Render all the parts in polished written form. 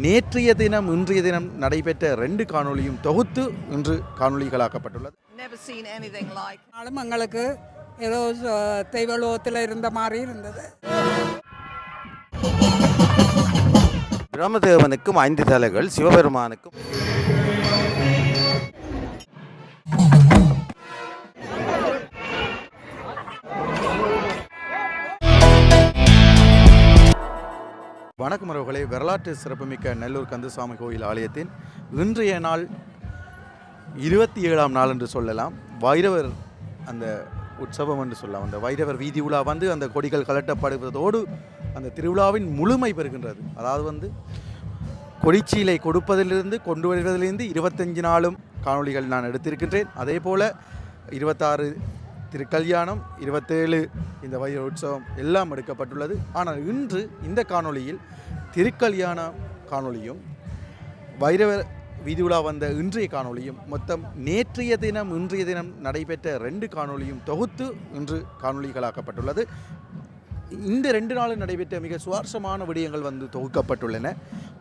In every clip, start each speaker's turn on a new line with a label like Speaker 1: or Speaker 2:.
Speaker 1: நேற்றைய தினம் இன்றைய தினம் நடைபெற்ற 2 காணொளியும் தொகுத்து இன்று காணொளிகளாக்கப்பட்டுள்ளது.
Speaker 2: நாளும் எங்களுக்கு ஏதோ தெய்வலோகத்தில் இருந்த மாதிரி இருந்தது.
Speaker 1: பிரம்மதேவனுக்கும் 5 தலைகள், சிவபெருமானுக்கும் வணக்கம் உறவுகளே. வரலாற்று சிறப்புமிக்க நெல்லூர் கந்தசாமி கோயில் ஆலயத்தின் இன்றைய நாள் 27ஆம் நாள் என்று சொல்லலாம். வைரவர் அந்த உற்சவம் என்று சொல்லலாம். அந்த வைரவர் வீதி உலா வந்து அந்த கொடிகள் கலட்டப்படுவதோடு அந்த திருவிழாவின் முழுமை பெறுகின்றது. அதாவது கொடிச்சீலை கொடுப்பதிலிருந்து கொண்டு வருவதிலிருந்து 25 நாளும் காணொளிகள் நான் எடுத்திருக்கின்றேன். அதே போல் 26 திருக்கல்யாணம், 27 இந்த வைர உற்சவம் எல்லாம் எடுக்கப்பட்டுள்ளது. ஆனால் இன்று இந்த காணொளியில் திருக்கல்யாண காணொளியும் வைரவர் வீதி உலா வந்த இன்றைய காணொளியும் மொத்தம் நேற்றைய தினம் இன்றைய தினம் நடைபெற்ற 2 காணொளியும் தொகுத்து இன்று காணொளிகளாக்கப்பட்டுள்ளது. இந்த 2 நாளும் நடைபெற்ற மிக சுவாரஸ்யமான விடயங்கள் வந்து தொகுக்கப்பட்டுள்ளன.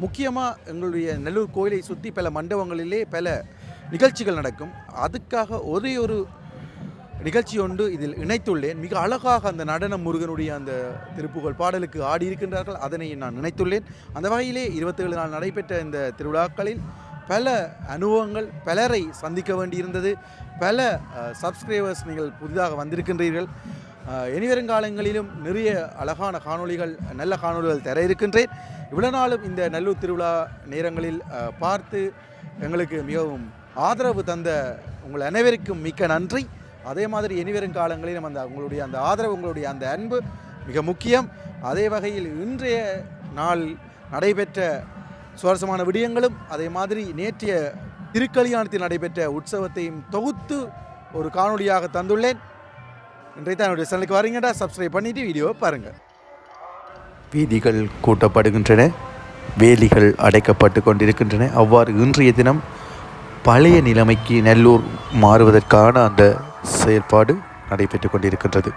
Speaker 1: முக்கியமாக எங்களுடைய நெல்லூர் கோயிலை சுற்றி பல மண்டபங்களிலே பல நிகழ்ச்சிகள் நடக்கும். அதுக்காக ஒரே ஒரு நிகழ்ச்சி ஒன்று இதில் இணைத்துள்ளேன். மிக அழகாக அந்த நடனம் முருகனுடைய அந்த திருப்புகழ் பாடலுக்கு ஆடி இருக்கின்றார்கள். அதனை நான் நினைத்துள்ளேன். அந்த வகையிலே 27 நாள் நடைபெற்ற இந்த திருவிழாக்களில் பல அனுபவங்கள், பலரை சந்திக்க வேண்டியிருந்தது. பல சப்ஸ்கிரைபர்ஸ் நீங்கள் புதிதாக வந்திருக்கின்றீர்கள். இனிவருங்காலங்களிலும் நிறைய அழகான காணொளிகள், நல்ல காணொளிகள் தர இருக்கின்றேன். இவ்வளவு நாளும் இந்த நல்லூர் திருவிழா நேரங்களில் பார்த்து எங்களுக்கு மிகவும் ஆதரவு தந்த உங்கள் அனைவருக்கும் மிக்க நன்றி. அதே மாதிரி இனிவரும் காலங்களிலும் உங்களுடைய அந்த ஆதரவு, உங்களுடைய அந்த அன்பு மிக முக்கியம். அதே வகையில் இன்றைய நாள் நடைபெற்ற சுவாரஸ்யமான விடயங்களும், அதே மாதிரி நேற்றைய திருக்கல்யாணத்தில் நடைபெற்ற உற்சவத்தையும் தொகுத்து ஒரு காணொலியாக தந்துள்ளேன். இன்றைய தான் என்னுடைய சேனலுக்கு வரீங்கடா, சப்ஸ்கிரைப் பண்ணிவிட்டு வீடியோவை பாருங்கள். வீதிகள் கூட்டப்படுகின்றன, வேலிகள் அடைக்கப்பட்டு கொண்டிருக்கின்றன. அவ்வாறு இன்றைய தினம் பழைய நிலைமைக்கு நெல்லூர் மாறுவதற்கான அந்த செயல்பாடு நடைபெற்று கொண்டிருக்கின்றது.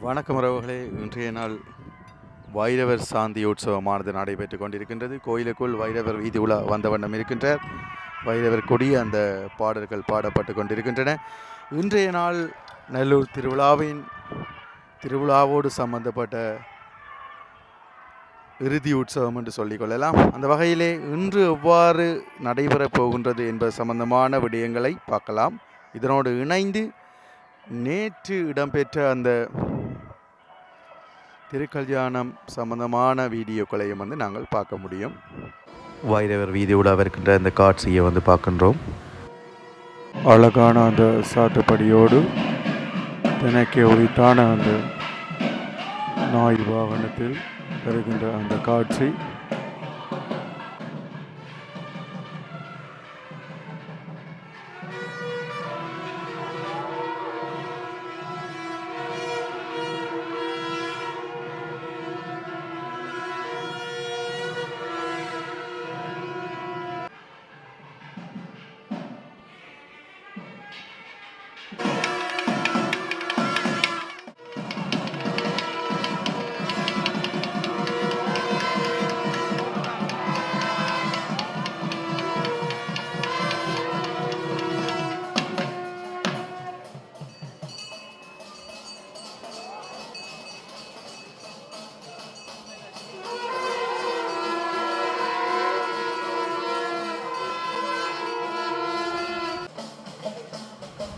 Speaker 1: வணக்கம் உறவுகளே. இன்றைய நாள் வைரவர் சாந்தி உற்சவமானது நடைபெற்று கொண்டிருக்கின்றது. கோயிலுக்குள் வைரவர் வீதி உலா வந்த வண்ணம் இருக்கின்றார். வைரவர் கொடி அந்த பாடல்கள் பாடப்பட்டு கொண்டிருக்கின்றன. இன்றைய நாள் நெல்லூர் திருவிழாவோடு சம்பந்தப்பட்ட இறுதி உற்சவம் என்று சொல்லிக்கொள்ளலாம். அந்த வகையிலே இன்று எவ்வாறு நடைபெறப் போகின்றது என்பது சம்பந்தமான விடயங்களை பார்க்கலாம். இதனோடு இணைந்து நேற்று இடம்பெற்ற அந்த திருக்கல்யாணம் சம்பந்தமான வீடியோக்களையும் நாங்கள் பார்க்க முடியும். வைரவர் வீதி உலாவ இருக்கின்ற அந்த காட்சியை பார்க்கின்றோம். அழகான அந்த சாட்டுப்படியோடு தனக்கே உரித்தான அந்த நாய் வாகனத்தில் வருகின்ற அந்த காட்சி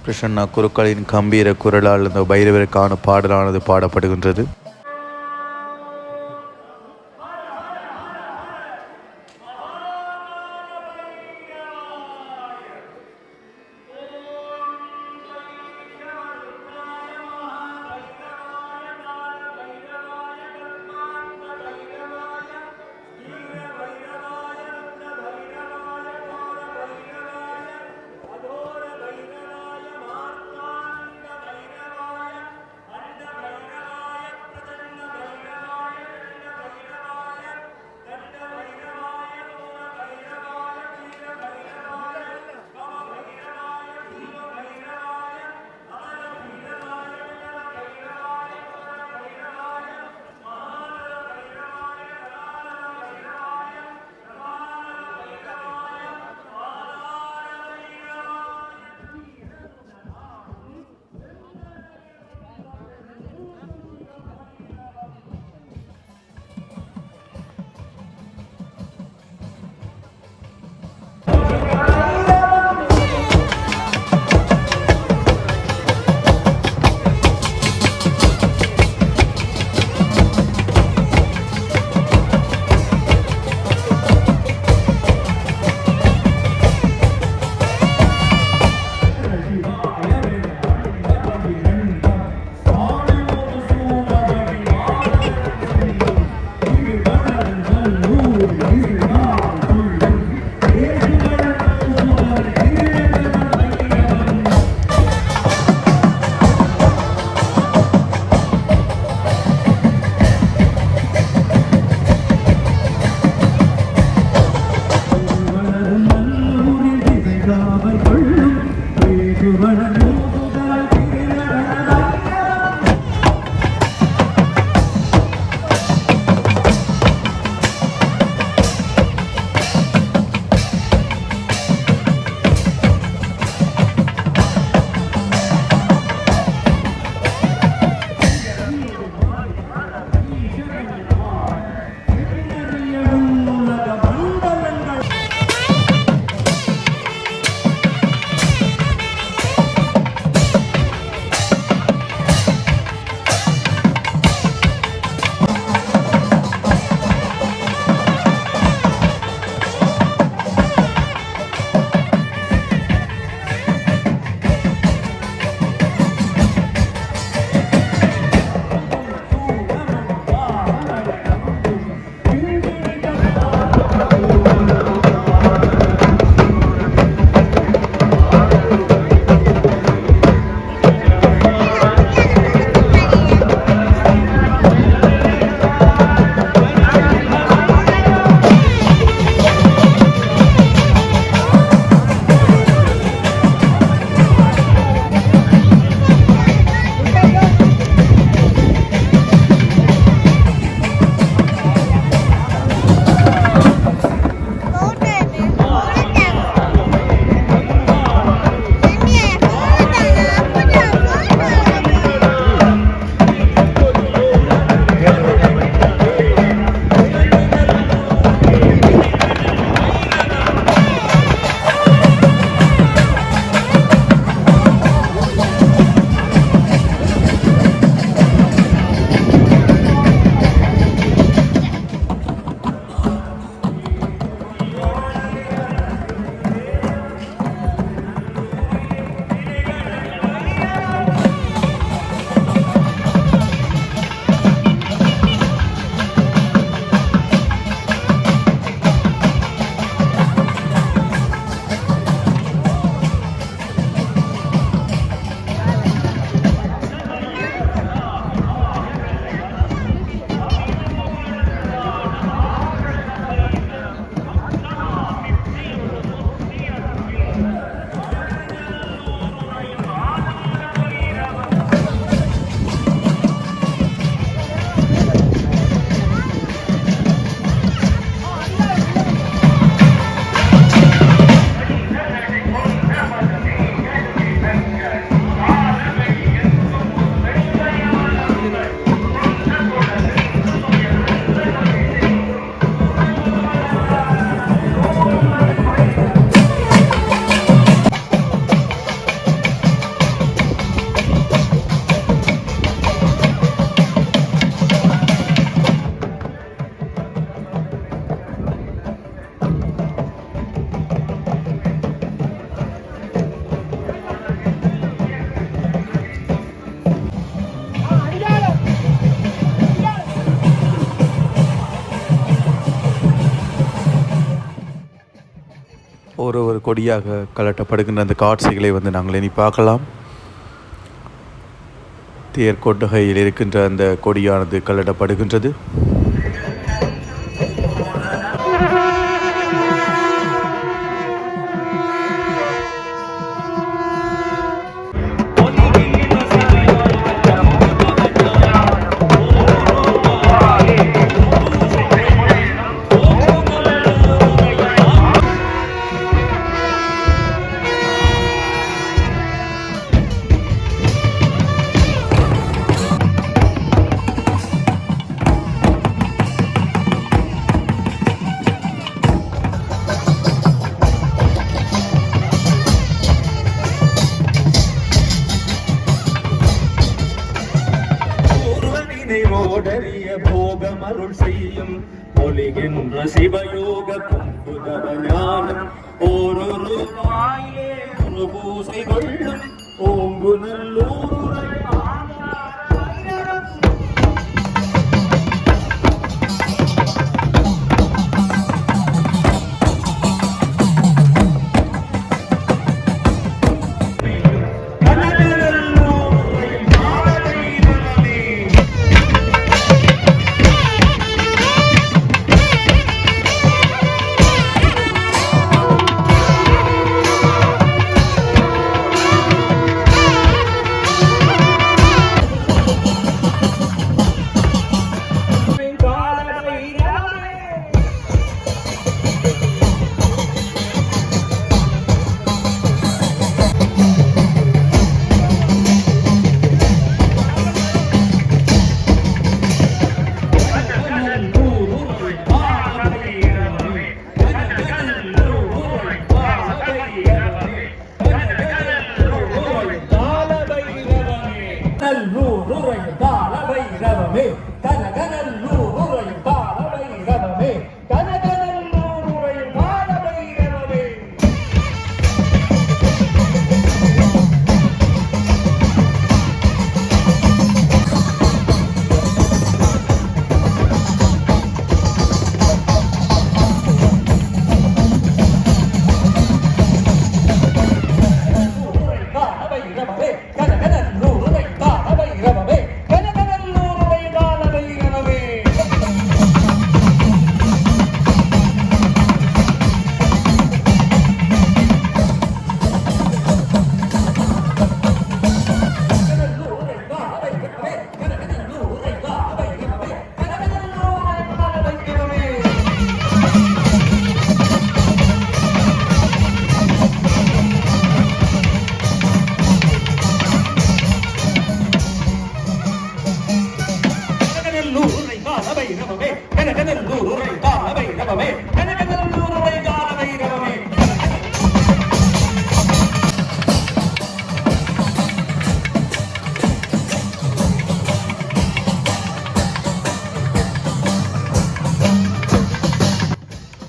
Speaker 1: கிருஷ்ணா குருக்களின் கம்பீர குரலால் அந்த பைரவருக்கான பாடலானது பாடப்படுகின்றது. ஒரு கொடியாக கலட்டப்படுகின்ற அந்த காட்சிகளை வந்து நாங்கள் இனி பார்க்கலாம். தேர் கொட்டகையில் இருக்கின்ற அந்த கொடியானது கலட்டப்படுகின்றது.
Speaker 3: ஓடறிய போகமருள் செய்யும் ஒளிகின்ற சிவயோக பொங்குதவ ஞானம் ஓரொரு வாயிலே ஒரு பூசை கொள்ளும் ஓங்கு நல்லூரை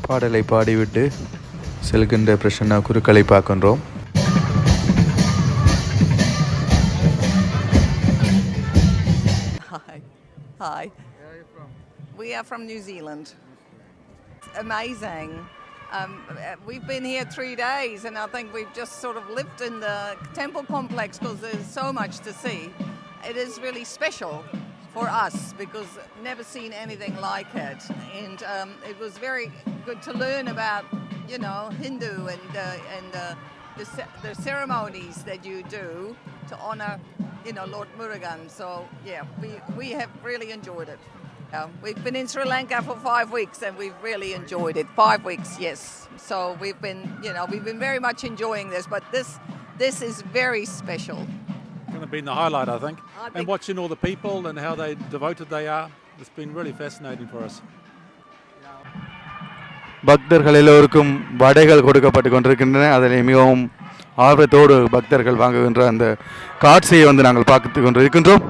Speaker 1: பாடலை பாடிவிட்டு செல்கின்ற பிரசன்னா குருக்களை பார்க்கின்றோம்.
Speaker 2: Hi.
Speaker 4: Where are you from?
Speaker 2: We are from New Zealand. Amazing. We've been here 3 days, and I think we've just sort of lived in the temple complex because there's so much to see. It is really special for us because never seen anything like it, and it was very good to learn about, you know, Hindu and the ceremonies that you do to honor, you know, Lord Murugan. So yeah, we have really enjoyed it. We've been in Sri Lanka for 5 weeks and we've really enjoyed it. 5 weeks, yes. So we've been very much enjoying this, but this is very special.
Speaker 4: Going to be the highlight, I think. And watching all the people and how devoted they are, it's been really fascinating for us.
Speaker 1: பக்தர்கள் எல்லோருக்கும் வடைகள் கொடுக்கப்பட்டு கொண்டிருக்கின்றன. அதில் மிகவும் ஆர்வத்தோடு பக்தர்கள் வாங்குகின்ற அந்த காட்சியை வந்து நாங்கள் பார்த்து கொண்டிருக்கின்றோம்.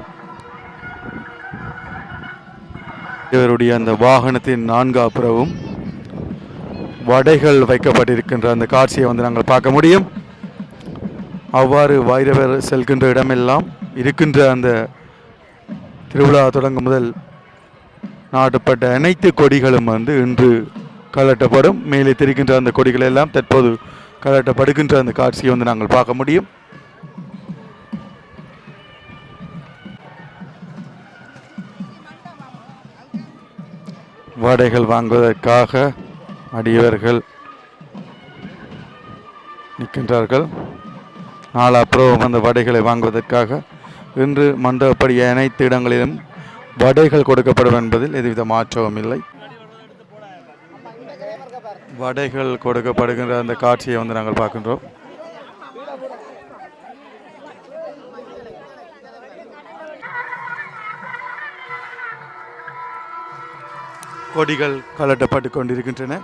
Speaker 1: இவருடைய அந்த வாகனத்தின் 4 வடைகள் வைக்கப்பட்டிருக்கின்ற அந்த காட்சியை வந்து நாங்கள் பார்க்க முடியும். அவ்வாறு வைரவர் செல்கின்ற இடமெல்லாம் இருக்கின்ற அந்த திருவிழா தொடங்கும் முதல் நாட்டப்பட்ட அனைத்து கொடிகளும் வந்து இன்று கலட்டப்படும். மேலே தெரிகின்ற அந்த கொடிகள் எல்லாம் தற்போது கலட்டப்படுகின்ற அந்த காட்சியை வந்து நாங்கள் பார்க்க முடியும். வடைகள் வாங்குவதற்காக அடியவர்கள் நிற்கின்றார்கள். நாளாப்புறம் அந்த வடைகளை வாங்குவதற்காக இன்று மண்டபப்படி அனைத்து இடங்களிலும் வடைகள் கொடுக்கப்படும் என்பதில் எதுவித மாற்றமும் இல்லை. வடைகள் கொடுக்கப்படுகின்ற அந்த காட்சியை வந்து நாங்கள் பார்க்கின்றோம். கொடிகள் கலட்டப்பட்டு கொண்டிருக்கின்றன.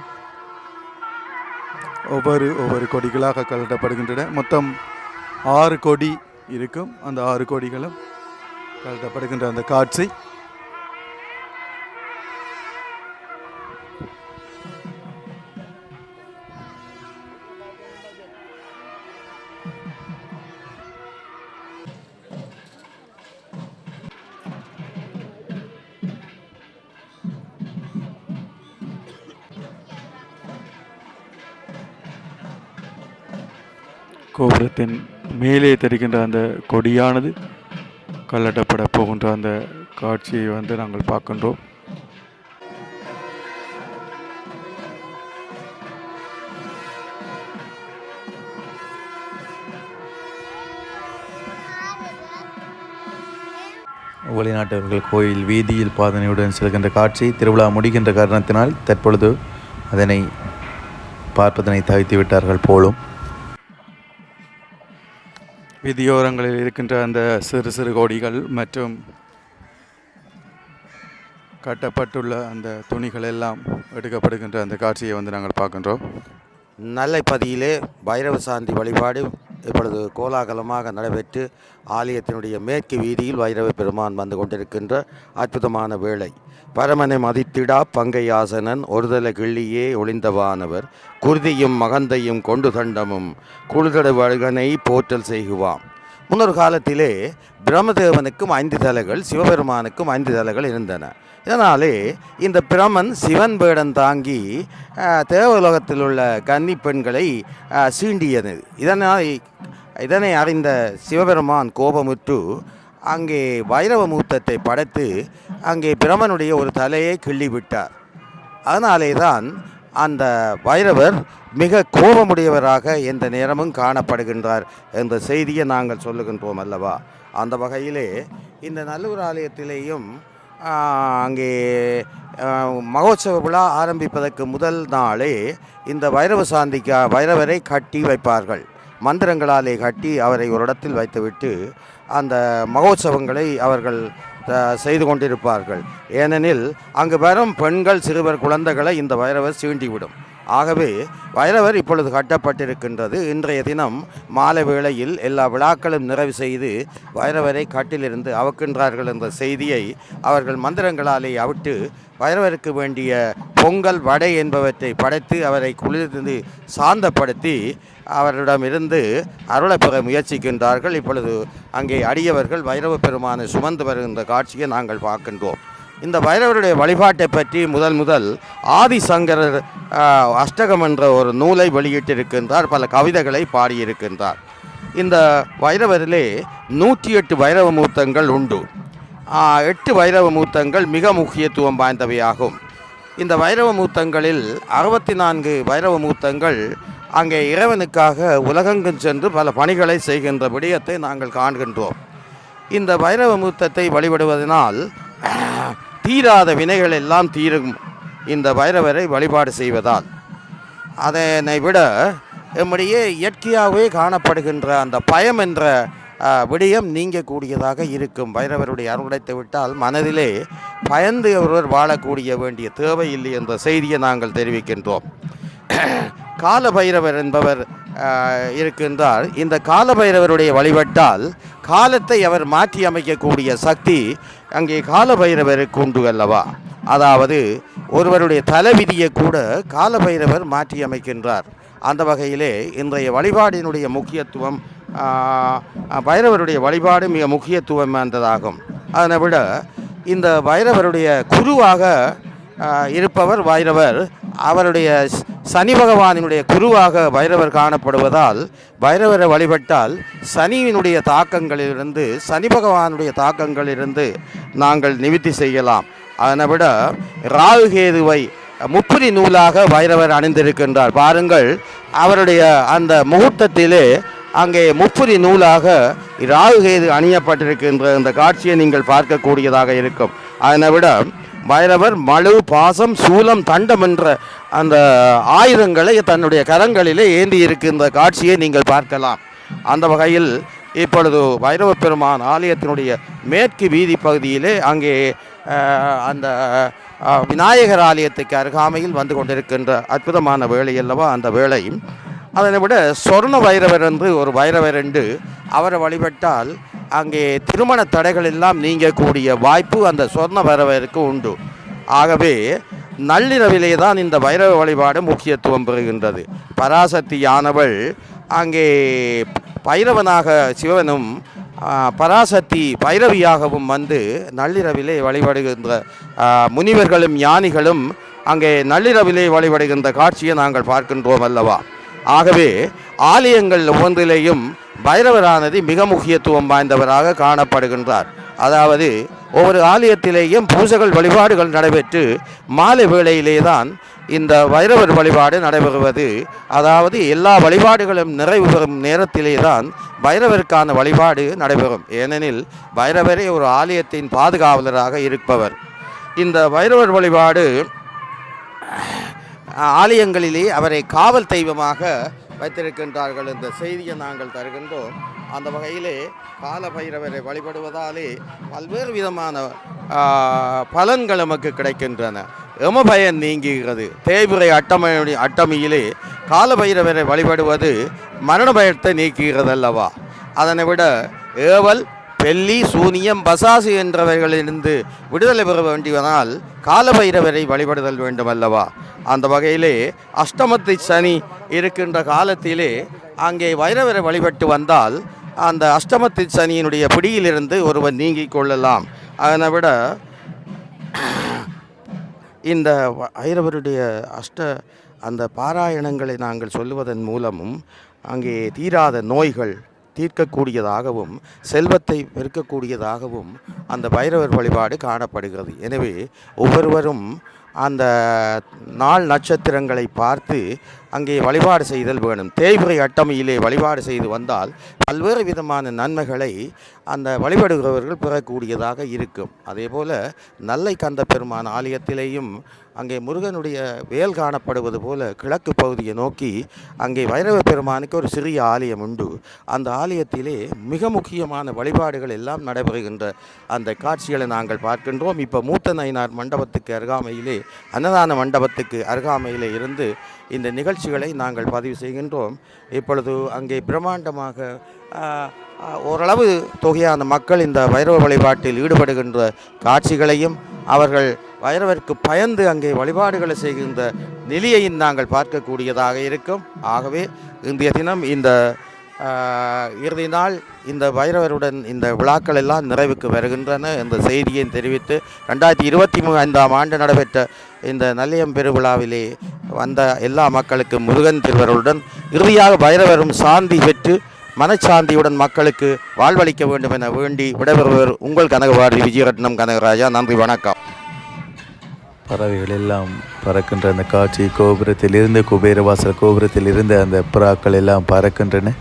Speaker 1: ஒவ்வொரு கொடிகளாக கலட்டப்படுகின்றன. மொத்தம் 6 கொடி இருக்கும். அந்த 6 கொடிகளும் கலட்டப்படுகின்ற அந்த காட்சி கோபுரத்தின் மேலே தெரிகின்ற அந்த கொடியானது கல்லட்டப்பட போகின்ற அந்த காட்சியை வந்து நாங்கள் பார்க்கின்றோம்.
Speaker 5: வெளிநாட்டவர்கள் கோயில் வீதியில் பாதனையுடன் செல்கின்ற காட்சி திருவிழா முடிகின்ற காரணத்தினால் தற்பொழுது அதனை பார்ப்பதனை தவிர்த்து விட்டார்கள் போலும்.
Speaker 1: வீதியோரங்களில் இருக்கின்ற அந்த சிறு சிறு கொடிகள் மற்றும் கட்டப்பட்டுள்ள அந்த துணிகள் எல்லாம் எடுக்கப்படுகின்ற அந்த காட்சியை வந்து நாங்கள் பார்க்கின்றோம்.
Speaker 6: நல்லைப்பதியிலே பைரவ சாந்தி வழிபாடு இப்பொழுது கோலாகலமாக நடைபெற்று ஆலயத்தினுடைய மேற்கு வீதியில் வைரவ பெருமான் வந்து கொண்டிருக்கின்ற அற்புதமான வேளை. பரமனை மதித்திடா பங்கையாசனன் ஒருதலை கிள்ளியே ஒளிந்தவானவர் குருதியும் மகந்தையும் கொண்டு தண்டமும் குழுதட வழுகனை போற்றல் செய்குவாம். முன்னொரு காலத்திலே பிரம்மதேவனுக்கும் 5 தலைகள், சிவபெருமானுக்கும் 5 தலைகள் இருந்தன. இதனாலே இந்த பிரமன் சிவன் வேடம் தாங்கி தேவலோகத்தில் உள்ள கன்னி பெண்களை சீண்டியது. இதனை அறிந்த சிவபெருமான் கோபமுற்று அங்கே வைரவ மூர்த்தத்தை படைத்து அங்கே பிரமனுடைய ஒரு தலையை கிள்ளிவிட்டார். அதனாலே தான் அந்த வைரவர் மிக கோபமுடையவராக எந்த நேரமும் காணப்படுகின்றார் என்ற செய்தியை நாங்கள் சொல்லுகின்றோம் அல்லவா. அந்த வகையிலே இந்த நல்லூர் ஆலயத்திலேயும் அங்கே மகோத்சவ விழா ஆரம்பிப்பதற்கு முதல் நாளே இந்த வைரவரை கட்டி வைப்பார்கள். மந்திரங்களாலே கட்டி அவரை ஒரு இடத்தில் வைத்துவிட்டு அந்த மகோத்சவங்களை அவர்கள் செய்து கொண்டிருப்பார்கள். ஏனெனில் அங்கு வரும் பெண்கள், சிறுவர், குழந்தைகளை இந்த வைரவர் சீண்டிவிடும். ஆகவே வைரவர் இப்பொழுது கட்டப்பட்டிருக்கின்றது. இன்றைய தினம் மாலை வேளையில் எல்லா விழாக்களும் நிறைவு செய்து வைரவரை கட்டிலிருந்து அவுக்கின்றார்கள் என்ற செய்தியை அவர்கள் மந்திரங்களாலே அவிட்டு வைரவருக்கு வேண்டிய பொங்கல், வடை என்பவற்றை படைத்து அவரை குளிர்ந்து சாந்தப்படுத்தி அவரிடமிருந்து அருளை பெற முயற்சிக்கின்றார்கள். இப்பொழுது அங்கே அடியவர்கள் வைரவ பெருமானை சுமந்து வருகின்ற காட்சியை நாங்கள் பார்க்கின்றோம். இந்த வைரவருடைய வழிபாட்டை பற்றி முதல் ஆதிசங்கரர் அஷ்டகம் என்ற ஒரு நூலை வெளியிட்டிருக்கின்றார். பல கவிதைகளை பாடியிருக்கின்றார். இந்த வைரவரிலே 108 வைரவ மூர்த்தங்கள் உண்டு. 8 வைரவ மூர்த்தங்கள் மிக முக்கியத்துவம் வாய்ந்தவையாகும். இந்த வைரவ மூர்த்தங்களில் 64 வைரவ மூர்த்தங்கள் அங்கே இறைவனுக்காக உலகெங்கும் சென்று பல பணிகளை செய்கின்ற விடயத்தை நாங்கள் காண்கின்றோம். இந்த வைரவ மூர்த்தத்தை வழிபடுவதனால் தீராத வினைகள் எல்லாம் தீரும் இந்த வைரவரை வழிபாடு செய்வதால். அதனை விட நம்முடைய இயற்கையாகவே காணப்படுகின்ற அந்த பயம் என்ற விடயம் நீங்கக்கூடியதாக இருக்கும். வைரவருடைய அருளைத்து விட்டால் மனதிலே பயந்து ஒருவர் வாழக்கூடிய வேண்டிய தேவை இல்லை என்ற செய்தியை நாங்கள் தெரிவிக்கின்றோம். கால பைரவர் என்பவர் இருக்கின்றார். இந்த கால பைரவருடைய வழிபட்டால் காலத்தை அவர் மாற்றி அமைக்கக்கூடிய சக்தி அங்கே கால பைரவருக்கு உண்டு அல்லவா. அதாவது ஒருவருடைய தலைவிதியை கூட கால பைரவர் மாற்றி அமைக்கின்றார். அந்த வகையிலே இன்றைய வழிபாடினுடைய முக்கியத்துவம், பைரவருடைய வழிபாடு மிக முக்கியத்துவம் வாய்ந்ததாகும். அதனை விட இந்த பைரவருடைய குருவாக இருப்பவர் வைரவர். அவருடைய சனி பகவானினுடைய குருவாக பைரவர் காணப்படுவதால் பைரவரை வழிபட்டால் சனியினுடைய தாக்கங்களிலிருந்து சனி பகவானுடைய தாக்கங்களிலிருந்து நாங்கள் நிவர்த்தி செய்யலாம். அதனை விட ராகுகேதுவை முப்புரி நூலாக பைரவர் அணிந்திருக்கின்றார். பாருங்கள், அவருடைய அந்த முகூர்த்தத்திலே அங்கே முப்புரி நூலாக ராகுகேது அணியப்பட்டிருக்கின்ற இந்த காட்சியை நீங்கள் பார்க்கக்கூடியதாக இருக்கும். அதனை விட பைரவர் மழு, பாசம், சூலம், தண்டம் என்ற அந்த ஆயுதங்களை தன்னுடைய கரங்களிலே ஏந்தி இருக்கின்ற காட்சியை நீங்கள் பார்க்கலாம். அந்த வகையில் இப்பொழுது பைரவ பெருமான் ஆலயத்தினுடைய மேற்கு வீதி பகுதியிலே அங்கே அந்த விநாயகர் ஆலயத்துக்கு அருகாமையில் வந்து கொண்டிருக்கின்ற அற்புதமான வேலை அல்லவா அந்த வேலை. அதனை விட சொர்ண பைரவர் என்று ஒரு பைரவர் என்று அவரை வழிபட்டால் அங்கே திருமண தடைகள் எல்லாம் நீங்கக்கூடிய வாய்ப்பு அந்த சொர்ண பைரவருக்கு உண்டு. ஆகவே நள்ளிரவிலே தான் இந்த பைரவ வழிபாடு முக்கியத்துவம் பெறுகின்றது. பராசக்தியானவள் அங்கே பைரவனாக சிவனும் பராசக்தி பைரவியாகவும் வந்து நள்ளிரவிலே வழிபடுகின்ற முனிவர்களும் ஞானிகளும் அங்கே நள்ளிரவிலே வழிபடுகின்ற காட்சியை நாங்கள் பார்க்கின்றோம் அல்லவா. ஆகவே ஆலயங்கள் ஒவ்வொன்றிலேயும் பைரவரானது மிக முக்கியத்துவம் வாய்ந்தவராக காணப்படுகின்றார். அதாவது ஒவ்வொரு ஆலயத்திலேயும் பூஜைகள் வழிபாடுகள் நடைபெற்று மாலை வேளையிலே தான் இந்த பைரவர் வழிபாடு நடைபெறுவது. அதாவது எல்லா வழிபாடுகளும் நிறைவு பெறும் நேரத்திலே தான் பைரவருக்கான வழிபாடு நடைபெறும். ஏனெனில் பைரவரே ஒரு ஆலயத்தின் பாதுகாவலராக இருப்பவர். இந்த பைரவர் வழிபாடு ஆலயங்களிலே அவரை காவல் தெய்வமாக வைத்திருக்கின்றார்கள் என்ற செய்தியை நாங்கள் தருகின்றோம். அந்த வகையிலே கால பைரவரை வழிபடுவதாலே பல்வேறு விதமான பலன்கள் நமக்கு கிடைக்கின்றன. எமபயன் நீங்குகிறது. தேய்பிறை அட்டமியிலே கால பைரவரை வழிபடுவது மரண பயத்தை நீக்குகிறது அல்லவா. அதனை விட ஏவல், பெல்லி, சூனியம், பசாசு என்றவர்களிலிருந்து விடுதலை பெற வேண்டியதனால் கால பைரவரை வழிபடுதல் வேண்டும் அல்லவா. அந்த வகையிலே அஷ்டமத்து சனி இருக்கின்ற காலத்திலே அங்கே பைரவரை வழிபட்டு வந்தால் அந்த அஷ்டமத்து சனியினுடைய பிடியிலிருந்து ஒருவர் நீங்கிக் கொள்ளலாம். அதனை விட இந்த பைரவருடைய அந்த பாராயணங்களை நாங்கள் சொல்லுவதன் மூலமும் அங்கே தீராத நோய்கள் தீர்க்கக்கூடியதாகவும் செல்வத்தை பெருக்கக்கூடியதாகவும் அந்த பைரவர் வழிபாடு காணப்படுகிறது. எனவே ஒவ்வொருவரும் அந்த நாள் நட்சத்திரங்களை பார்த்து அங்கே வழிபாடு செய்தல் வேணும். தேய்பிறை அட்டமியிலே வழிபாடு செய்து வந்தால் பல்வேறு விதமான நன்மைகளை அந்த வழிபடுகிறவர்கள் பெறக்கூடியதாக இருக்கும். அதேபோல் நல்லை கந்த பெருமான் ஆலயத்திலேயும் அங்கே முருகனுடைய வேல் காணப்படுவது போல கிழக்கு பகுதியை நோக்கி அங்கே பைரவ பெருமானுக்கு ஒரு சிறிய ஆலயம் உண்டு. அந்த ஆலயத்திலே மிக முக்கியமான வழிபாடுகள் எல்லாம் நடைபெறுகின்ற அந்த காட்சிகளை நாங்கள் பார்க்கின்றோம். இப்போ மூத்த நயினார் மண்டபத்துக்கு அருகாமையிலே, அன்னதான மண்டபத்துக்கு அருகாமையிலே இருந்து இந்த நிகழ்ச்சிகளை நாங்கள் பதிவு செய்கின்றோம். இப்பொழுது அங்கே பிரம்மாண்டமாக ஓரளவு தொகையான மக்கள் இந்த பைரவ வழிபாட்டில் ஈடுபடுகின்ற காட்சிகளையும் அவர்கள் பைரவருக்கு பயந்து அங்கே வழிபாடுகளை செய்கின்ற நிலையையும் நாங்கள் பார்க்கக்கூடியதாக இருக்கும். ஆகவே இன்றைய தினம் இந்த இறுதி நாள் இந்த பைரவருடன் இந்த விழாக்கள் எல்லாம் நிறைவுக்கு வருகின்றன என்ற செய்தியை தெரிவித்து 2025ஆம் ஆண்டு நடைபெற்ற இந்த நல்லியம் பெருவிழாவிலே வந்த எல்லா மக்களுக்கும் முருகன் திருவருடன் இறுதியாக பைரவரும் சாந்தி பெற்று மனச்சாந்தியுடன் மக்களுக்கு வாழ்வளிக்க வேண்டும் என வேண்டி விடைபெறுவர் உங்கள் கனகவாரி விஜயரட்னம் கனகராஜா. நன்றி, வணக்கம்.
Speaker 5: பறவைகள் எல்லாம் பறக்கின்ற அந்த காட்சி, கோபுரத்தில் இருந்து குபேரவாசல் கோபுரத்தில் இருந்து அந்த புறாக்கள் எல்லாம் பறக்கின்றன.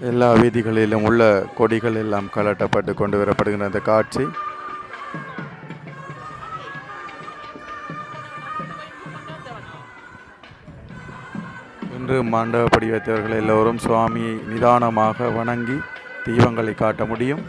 Speaker 5: எல்லா வீதிகளிலும் உள்ள கொடிகள் எல்லாம் கலட்டப்பட்டு கொண்டு வரப்படுகின்ற அந்த காட்சி இன்று மண்டபப்படி வைத்தவர்கள் எல்லோரும் சுவாமியை நிதானமாக வணங்கி தீபங்களை காட்ட முடியும்.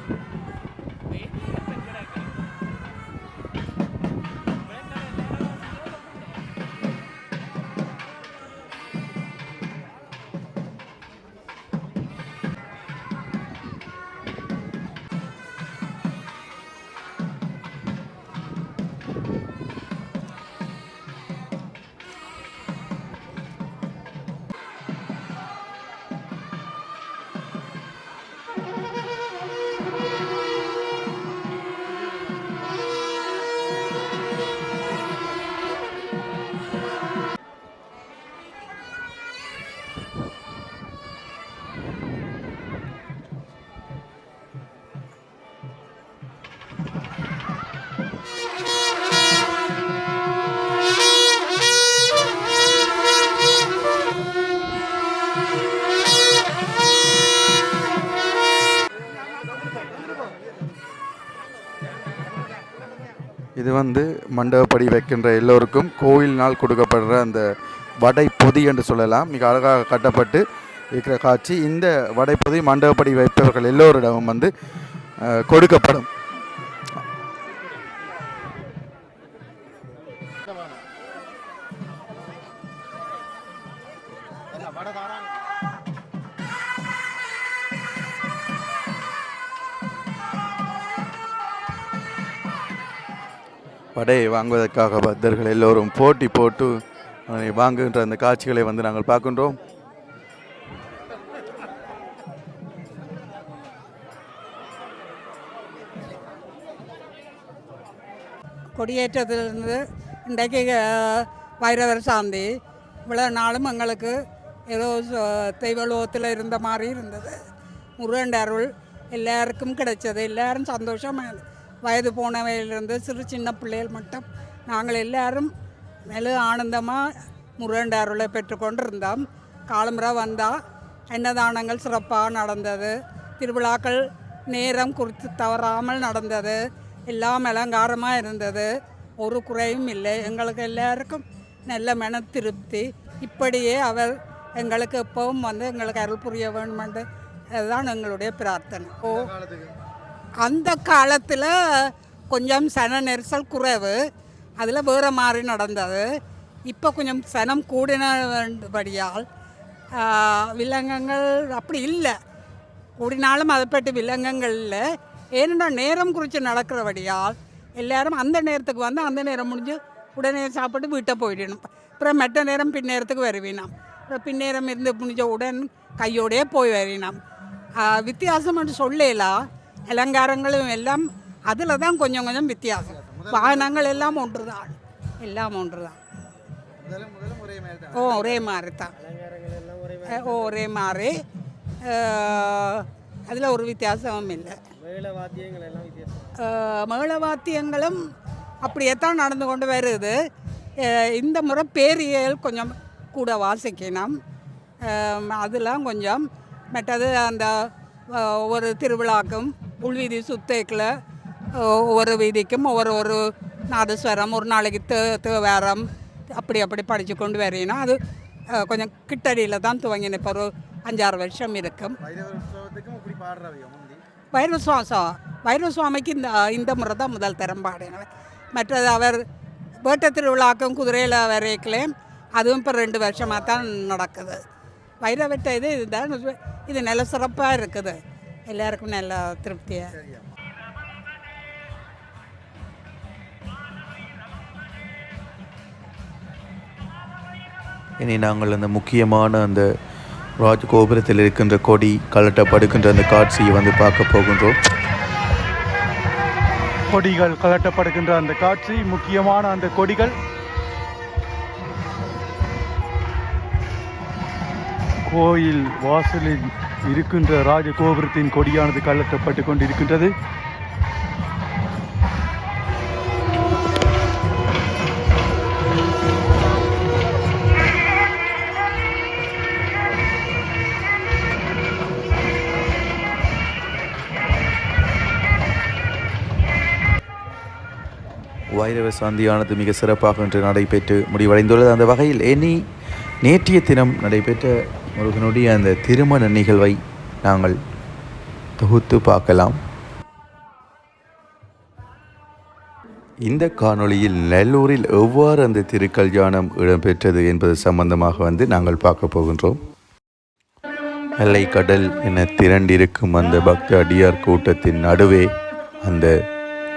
Speaker 1: இது வந்து மண்டபப்படி வைக்கின்ற எல்லோருக்கும் கோயிலினால் கொடுக்கப்படுற அந்த வடை பொதி என்று சொல்லலாம். மிக அழகாக கட்டப்பட்டு இருக்கிற காட்சி. இந்த வடைப்பொதி மண்டபப்படி வைப்பவர்கள் எல்லோரிடமும் வந்து கொடுக்கப்படும். வடையை வாங்குவதற்காக பக்தர்கள் எல்லோரும் போட்டி போட்டு வாங்குகின்ற அந்த காட்சிகளை வந்து நாங்கள் பார்க்கின்றோம்.
Speaker 7: கொடியேற்றத்திலிருந்து இன்றைக்கு வைரவர் சாந்தி இவ்வளோ நாளும் எங்களுக்கு ஏதோ தெய்வலோகத்தில் இருந்த மாதிரி இருந்தது. முருகன் அருள் எல்லாருக்கும் கிடைச்சது. எல்லாரும் சந்தோஷமாக, வயது போனவையிலிருந்து சிறு சின்ன பிள்ளைகள் மட்டும் நாங்கள் எல்லாரும் மெலு ஆனந்தமாக முருகன் அருளை பெற்றுக்கொண்டு இருந்தோம். காலம்புரை வந்தால் அன்னதானங்கள் சிறப்பாக நடந்தது. திருவிழாக்கள் நேரம் குறித்து தவறாமல் நடந்தது. எல்லாம் அலங்காரமாக இருந்தது. ஒரு குறையும் இல்லை. எங்களுக்கு எல்லாருக்கும் நல்ல மன திருப்தி. இப்படியே அவர் எங்களுக்கு எப்பவும் வந்து எங்களுக்கு அருள் புரிய வேணுமென்று அதுதான் எங்களுடைய பிரார்த்தனை. அந்த காலத்தில் கொஞ்சம் சன நெரிசல் குறைவு, அதில் வேறு மாதிரி நடந்தது. இப்போ கொஞ்சம் சனம் கூடினபடியால் விலங்குகள் அப்படி இல்லை. கூடினாலும் அதை பற்றி விலங்குகள் இல்லை. ஏன்னா நேரம் குறித்து நடக்கிறபடியால் எல்லோரும் அந்த நேரத்துக்கு வந்து அந்த நேரம் முடிஞ்சு உடனே சாப்பிட்டு வீட்டை போயிடணும். அப்புறம் மெட்ட நேரம் பின்னேரத்துக்கு வருவினோம். அப்புறம் பின்னேரம் இருந்து முடிஞ்ச உடன் கையோடையே போய் வருவினோம். வித்தியாசம்னு சொல்லலாம். அலங்காரங்களும் எல்லாம் அதில் தான் கொஞ்சம் கொஞ்சம் வித்தியாசம். வாகனங்கள் எல்லாம் ஒன்று தான், எல்லாம் ஒன்று தான். ஒரே மாதிரி தான். ஒரே மாதிரி. அதில் ஒரு வித்தியாசமும் இல்லை. மேளவாத்தியங்களும் அப்படியே தான் நடந்து கொண்டு வருது. இந்த முறை பேரியல் கொஞ்சம் கூட வாசிக்கணும். அதெல்லாம் கொஞ்சம் மற்றது அந்த ஒவ்வொரு திருவிழாக்கும் உள்வீதி சுத்தேக்கில் ஒவ்வொரு வீதிக்கும் ஒவ்வொரு நாதஸ்வரம், ஒரு நாளைக்கு தேவாரம் அப்படி படித்து கொண்டு வரையினா அது கொஞ்சம் கிட்டடியில் தான் துவங்கின. இப்போ ஒரு 5-6 வருஷம் இருக்கும். வைரவ சுவாமிக்கு இந்த முறை தான் முதல் தரம் பாடினவர். மற்றது அவர் வேட்ட திருவிழாக்கும் குதிரையில் வரைக்கலையும் அதுவும் இப்போ 2 வருஷமாக தான் நடக்குது. வைரவட்ட இதுதான். இது நல்ல சிறப்பாக இருக்குது. எல்லாருக்கும் நல்ல திருப்தியாக.
Speaker 5: இனி நாங்கள் அந்த முக்கியமான அந்த ராஜகோபுரத்தில் இருக்கின்ற கொடி கலட்டப்படுகின்ற அந்த காட்சியை வந்து பார்க்க போகின்றோம்.
Speaker 1: கொடிகள் கலட்டப்படுகின்ற அந்த காட்சி, முக்கியமான அந்த கொடிகள் கோயில் வாசலில் இருக்கின்ற ராஜகோபுரத்தின் கொடியானது கலட்டப்பட்டு கொண்டு இருக்கின்றது.
Speaker 5: வைரவ சாந்தியானது மிக சிறப்பாக இன்று நடைபெற்று முடிவடைந்துள்ளது. அந்த வகையில் நேற்றைய தினம் நடைபெற்ற முருகனுடைய அந்த திருமண நிகழ்வை நாங்கள் தொகுத்து பார்க்கலாம். இந்த காணொளியில் நெல்லூரில் எவ்வாறு அந்த திருக்கல்யாணம் இடம்பெற்றது என்பது சம்பந்தமாக வந்து நாங்கள் பார்க்க போகின்றோம். எல்லை கடல் என திரண்டிருக்கும் அந்த பக்த அடியார் கூட்டத்தின் நடுவே அந்த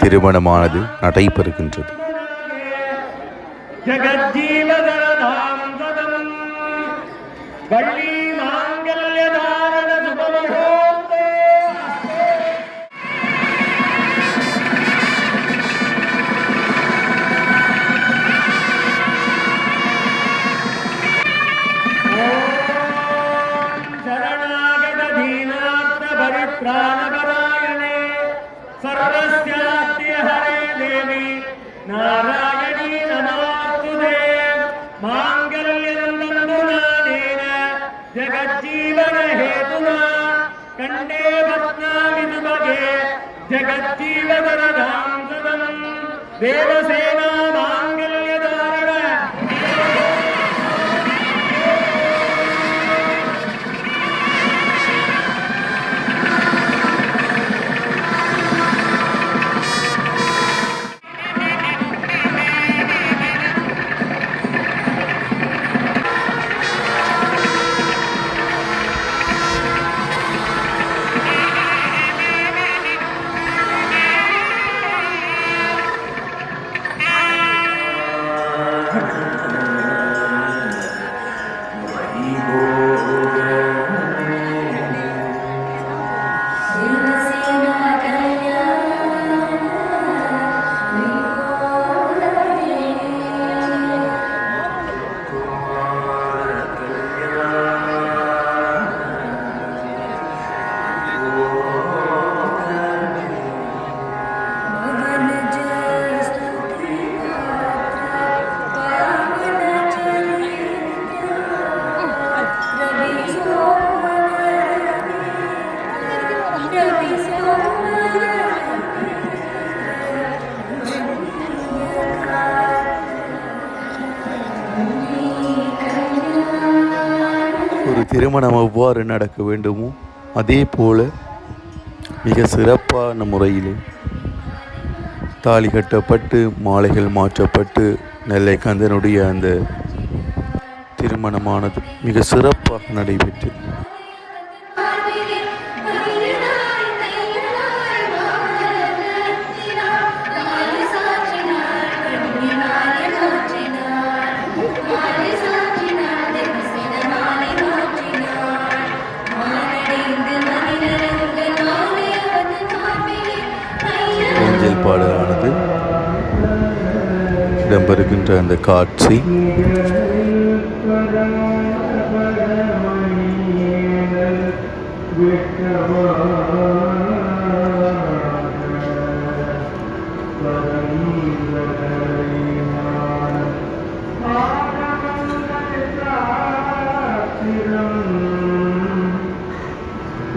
Speaker 5: திருமணமானது நடைபெறுகின்றது.
Speaker 3: नारायणी नमोस्तुते मांगल्यं तन्तुनानेन जगज्जीवन हेतुना कंडे भस्मामि सुभगे जगज्जीवनदां सदम् தேவசேனா மாங்கல்யதாரண
Speaker 5: ஒரு திருமணம் எவ்வாறு நடக்க வேண்டுமோ அதே போல மிக சிறப்பான முறையில் தாலி கட்டப்பட்டு மாலைகள் மாற்றப்பட்டு நெல்லை கந்தனுடைய அந்த திருமணமானது மிக சிறப்பாக நடைபெற்றது. ஊஞ்சல் பாடலானது இடம்பெறுகின்ற அந்த காட்சி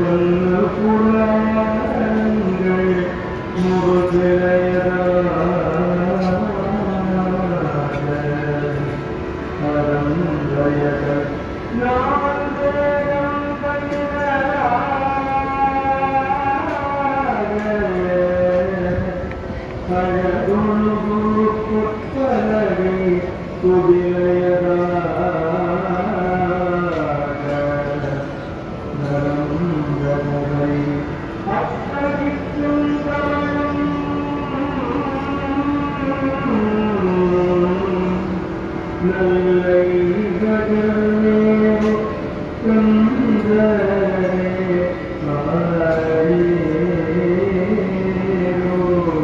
Speaker 3: Thank you.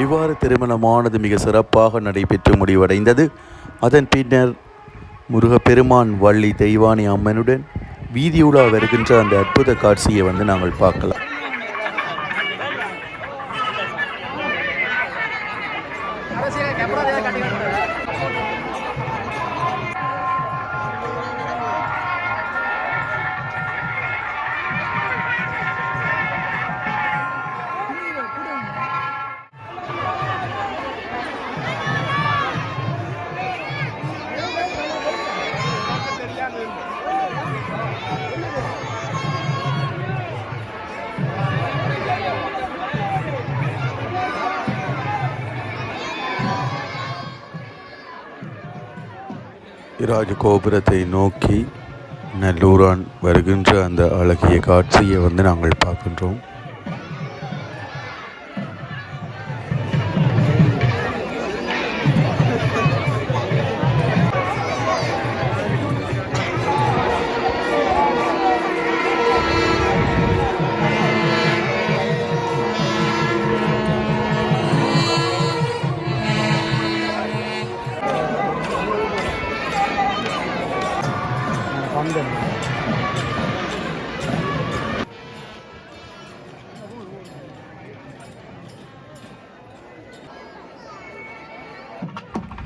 Speaker 5: இவ்வாறு திருமணமானது மிக சிறப்பாக நடைபெற்று முடிவடைந்தது. அதன் பின்னர் முருகப்பெருமான் வள்ளி தெய்வானி அம்மனுடன் வீதியுலா வருகின்ற அந்த அற்புத காட்சியை நாங்கள் பார்க்கலாம். ராஜ கோபுரத்தை நோக்கி நல்லூரான் வருகின்ற அந்த அழகிய காட்சியை நாங்கள் பார்க்கின்றோம்.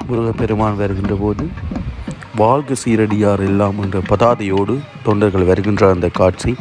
Speaker 5: முருகப்பெருமான் வருகின்ற போது வாழ்க சீரடியார் எல்லாம் என்ற பதாதையோடு தொண்டர்கள் வருகின்ற அந்த காட்சி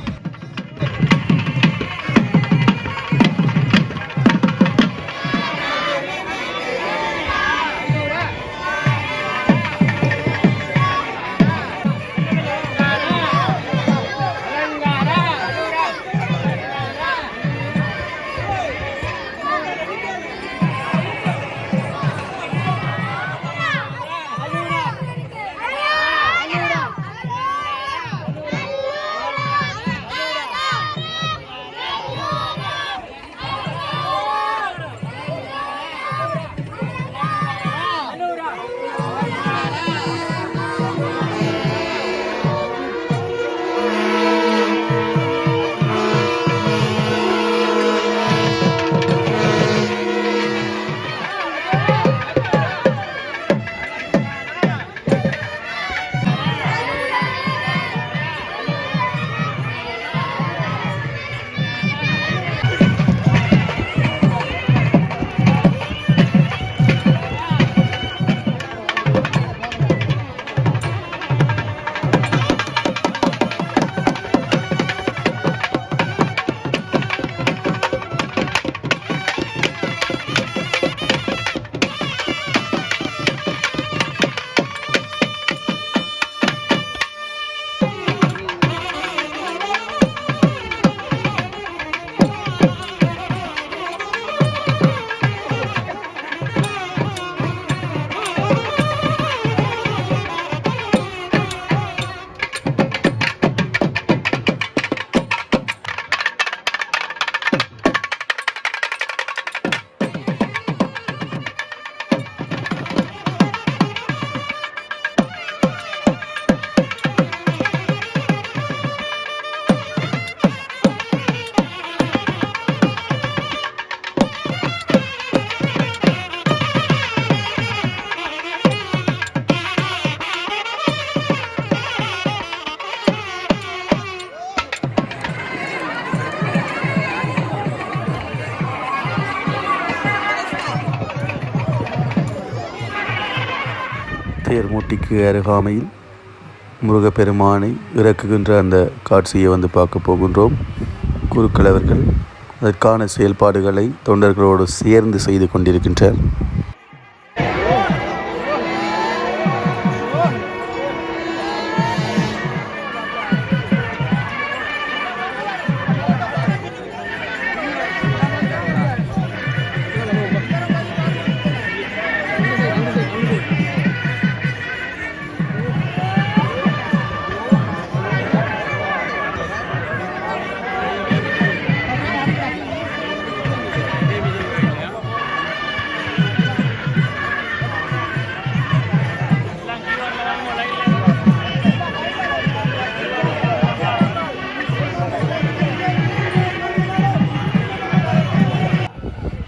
Speaker 5: தேர் மூட்டிக்கு அருகாமையில் முருகப்பெருமானை இறக்குகின்ற அந்த காட்சியை வந்து பார்க்க போகின்றோம். குருக்கள் அவர்கள் அதற்கான செயல்பாடுகளை தொண்டர்களோடு சேர்ந்து செய்து கொண்டிருக்கின்றார்.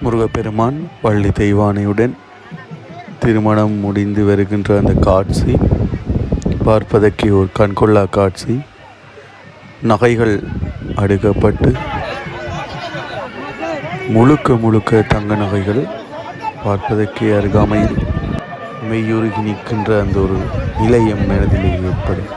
Speaker 5: முருகப்பெருமான் வள்ளி தெய்வானையுடன் திருமணம் முடிந்து வருகின்ற அந்த காட்சி பார்ப்பதற்கு ஒரு கண்கொள்ளா காட்சி. நகைகள் அடுக்கப்பட்டு முழுக்க தங்க நகைகள் பார்ப்பதற்கு அருகாமையில் மெய்யுருகி நிற்கின்ற அந்த ஒரு நிலையம் மனதில் ஏற்படும்.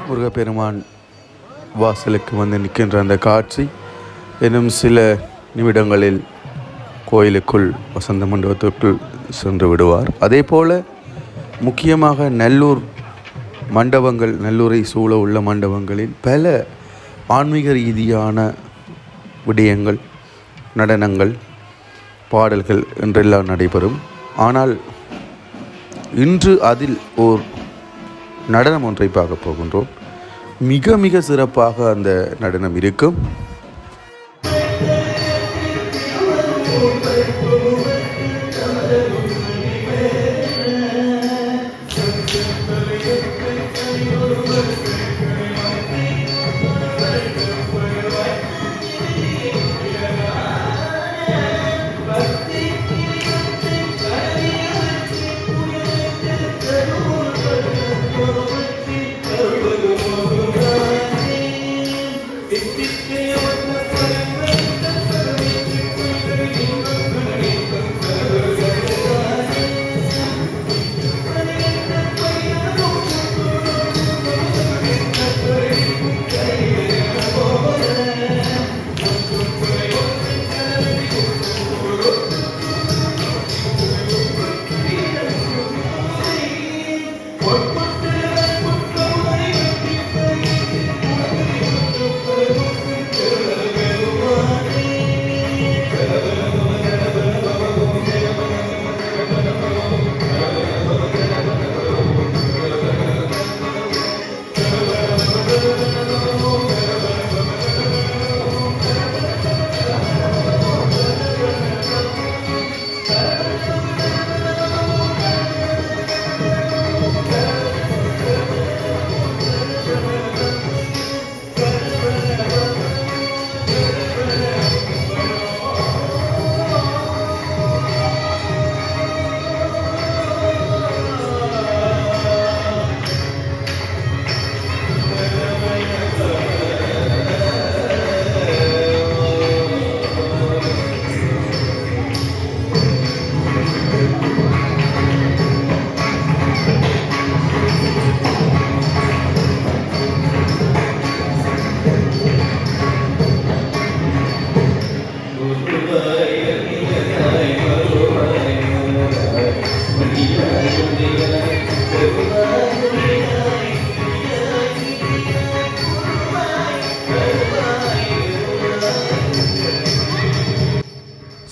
Speaker 5: முருகப்பெருமான் வாசலுக்கு வந்து நிற்கின்ற அந்த காட்சி இன்னும் சில நிமிடங்களில் கோயிலுக்குள் வசந்த மண்டபத்திற்குள் சென்று விடுவார். அதே போல் முக்கியமாக நல்லூரை சூழ உள்ள மண்டபங்களில் பல ஆன்மீக ரீதியான விடயங்கள், நடனங்கள், பாடல்கள் என்றெல்லாம் நடைபெறும். ஆனால் இன்று அதில் ஓர் நடனம் ஒன்றை பார்க்க போகின்றோம். மிக சிறப்பாக அந்த நடனம் இருக்கும்.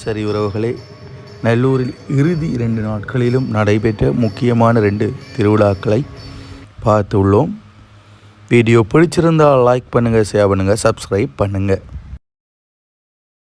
Speaker 5: சரி உறவுகளே, நல்லூரில் இறுதி 2 நாட்களிலும் நடைபெற்ற முக்கியமான 2 திருவிழாக்களை பார்த்து உள்ளோம். வீடியோ பிடிச்சிருந்தால் லைக் பண்ணுங்கள், ஷேர் பண்ணுங்கள், சப்ஸ்கிரைப் பண்ணுங்கள்.